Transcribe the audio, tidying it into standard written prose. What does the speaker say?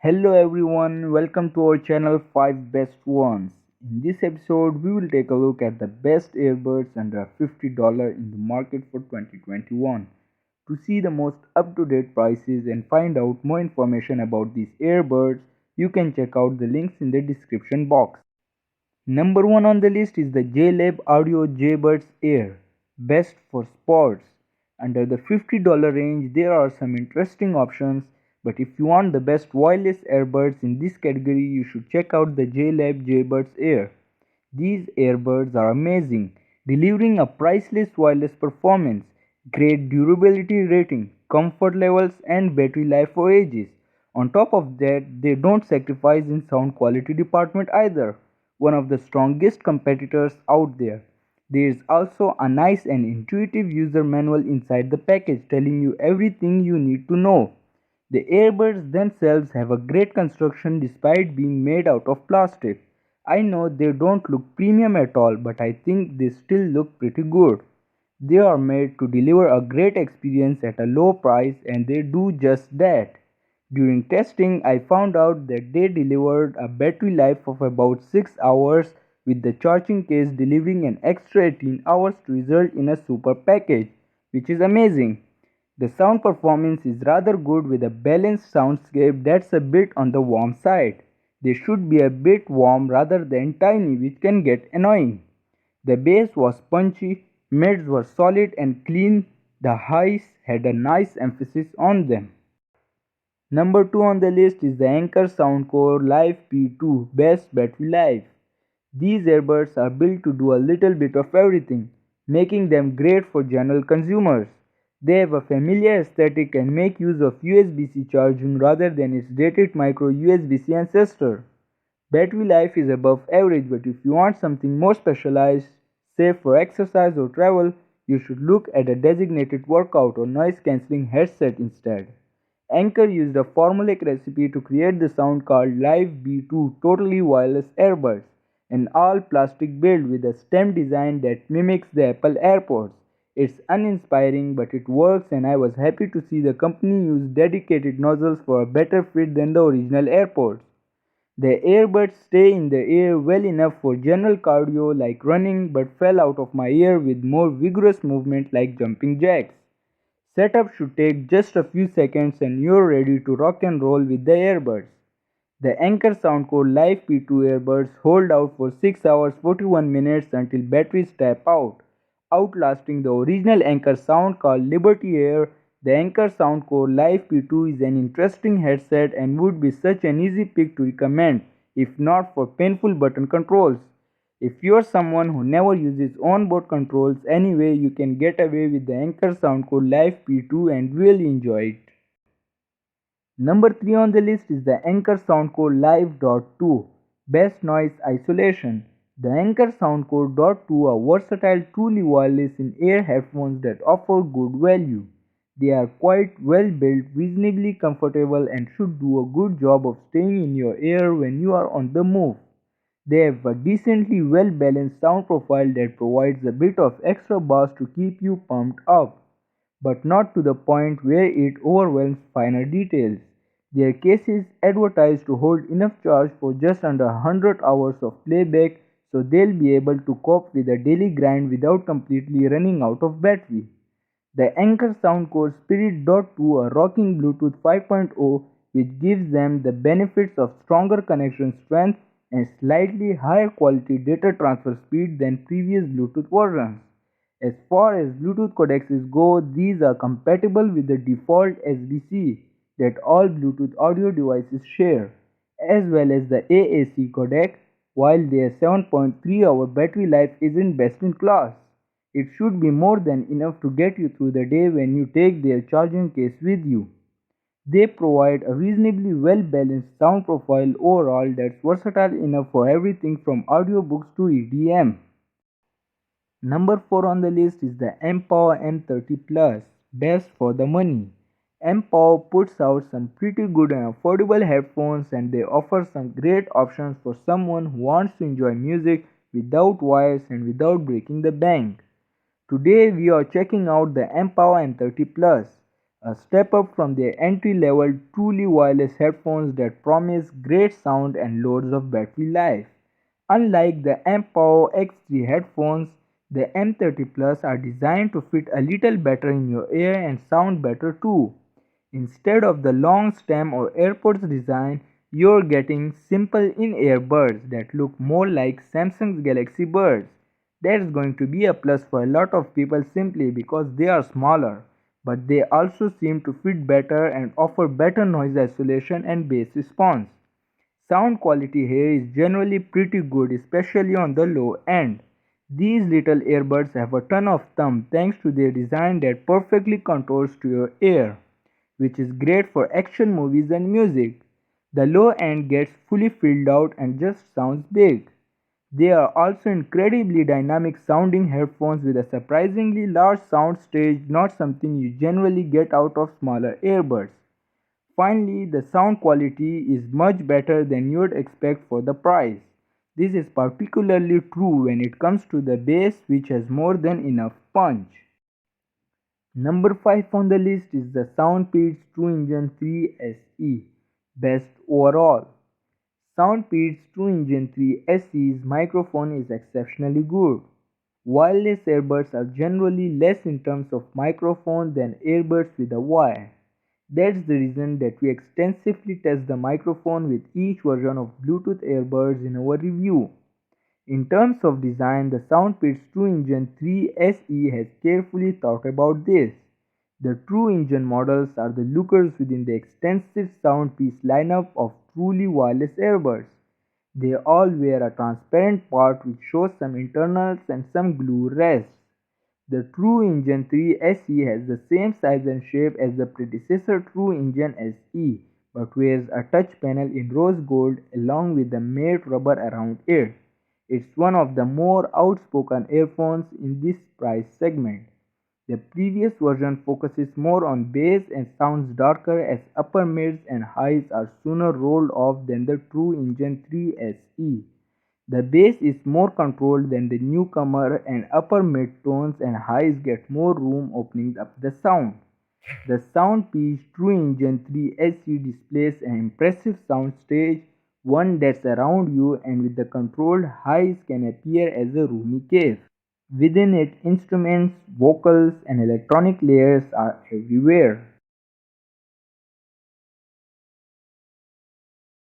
Hello everyone, welcome to our channel 5 Best Ones. In this episode, we will take a look at the best earbuds under $50 in the market for 2021. To see the most up-to-date prices and find out more information about these earbuds, you can check out the links in the description box. Number 1 on the list is the JLab Audio JBuds Air, best for sports. Under the $50 range, there are some interesting options, but if you want the best wireless earbuds in this category, you should check out the JLab JBuds Air. These earbuds are amazing, delivering a priceless wireless performance, great durability rating, comfort levels, and battery life for ages. On top of that, they don't sacrifice in sound quality department either, one of the strongest competitors out there. There is also a nice and intuitive user manual inside the package telling you everything you need to know. The earbuds themselves have a great construction despite being made out of plastic. I know they don't look premium at all, but I think they still look pretty good. They are made to deliver a great experience at a low price, and they do just that. During testing, I found out that they delivered a battery life of about 6 hours, with the charging case delivering an extra 18 hours to result in a super package, which is amazing. The sound performance is rather good with a balanced soundscape that's a bit on the warm side. They should be a bit warm rather than tiny, which can get annoying. The bass was punchy, mids were solid and clean, the highs had a nice emphasis on them. Number 2 on the list is the Anker Soundcore Live P2 Best Battery Life. These earbuds are built to do a little bit of everything, making them great for general consumers. They have a familiar aesthetic and make use of USB-C charging rather than its dated micro USB-C ancestor. Battery life is above average, but if you want something more specialized, say for exercise or travel, you should look at a designated workout or noise cancelling headset instead. Anker used a formulaic recipe to create the sound called Live B2 totally wireless earbuds, an all plastic build with a stem design that mimics the Apple AirPods. It's uninspiring, but it works, and I was happy to see the company use dedicated nozzles for a better fit than the original AirPods. The earbuds stay in the ear well enough for general cardio like running, but fell out of my ear with more vigorous movement like jumping jacks. Setup should take just a few seconds and you're ready to rock and roll with the earbuds. The Anker Soundcore Live P2 earbuds hold out for 6 hours 41 minutes until batteries tap out, outlasting the original Anker sound called Liberty Air. The Anker Soundcore Live P2 is an interesting headset and would be such an easy pick to recommend if not for painful button controls. If you're someone who never uses onboard controls anyway, you can get away with the Anker Soundcore Live P2 and really enjoy it. Number 3 on the list is the Anker Soundcore Live Dot 2 Best Noise Isolation. The Anker Soundcore Dot 2 are versatile, truly wireless in-ear headphones that offer good value. They are quite well built, reasonably comfortable, and should do a good job of staying in your ear when you are on the move. They have a decently well balanced sound profile that provides a bit of extra bass to keep you pumped up, but not to the point where it overwhelms finer details. Their case is advertised to hold enough charge for just under 100 hours of playback, so they'll be able to cope with a daily grind without completely running out of battery. The Anker Soundcore Spirit Dot 2 are rocking Bluetooth 5.0, which gives them the benefits of stronger connection strength and slightly higher quality data transfer speed than previous Bluetooth versions. As far as Bluetooth codecs go, these are compatible with the default SBC that all Bluetooth audio devices share, as well as the AAC codec, while their 7.3-hour battery life isn't best in class. It should be more than enough to get you through the day when you take their charging case with you. They provide a reasonably well balanced sound profile overall that's versatile enough for everything from audiobooks to EDM. Number 4 on the list is the Empower M30 Plus, best for the money. Empower puts out some pretty good and affordable headphones, and they offer some great options for someone who wants to enjoy music without wires and without breaking the bank. Today we are checking out the Empower M30 Plus, a step up from their entry-level truly wireless headphones that promise great sound and loads of battery life. Unlike the M-Power X3 headphones, the M30 Plus are designed to fit a little better in your ear and sound better too. Instead of the long stem or AirPods design, you're getting simple in-ear buds that look more like Samsung's Galaxy Buds. That's going to be a plus for a lot of people simply because they are smaller, but they also seem to fit better and offer better noise isolation and bass response. Sound quality here is generally pretty good, especially on the low end. These little earbuds have a ton of thumb thanks to their design that perfectly contours to your ear, which is great for action movies and music. The low end gets fully filled out and just sounds big. They are also incredibly dynamic sounding headphones with a surprisingly large sound stage, not something you generally get out of smaller earbuds. Finally, the sound quality is much better than you'd expect for the price. This is particularly true when it comes to the bass, which has more than enough punch. Number 5 on the list is the Soundpeats True Engine 3 SE. Best overall. Soundpeats True Engine 3 SE's microphone is exceptionally good. Wireless earbuds are generally less in terms of microphone than earbuds with a wire. That's the reason that we extensively test the microphone with each version of Bluetooth earbuds in our review. In terms of design, the Soundpeats True Engine 3 SE has carefully thought about this. The True Engine models are the lookers within the extensive Soundpeats lineup of truly wireless earbuds. They all wear a transparent part which shows some internals and some glue rests. The True Engine 3 SE has the same size and shape as the predecessor True Engine SE, but wears a touch panel in rose gold along with the matte rubber around it. It's one of the more outspoken earphones in this price segment. The previous version focuses more on bass and sounds darker as upper mids and highs are sooner rolled off than the True Engine 3 SE. The bass is more controlled than the newcomer and upper mid-tones and highs get more room opening up the sound. The Soundpeats True Engine 3 SE displays an impressive sound stage, one that's around you and with the controlled highs can appear as a roomy cave. Within it, instruments, vocals, and electronic layers are everywhere.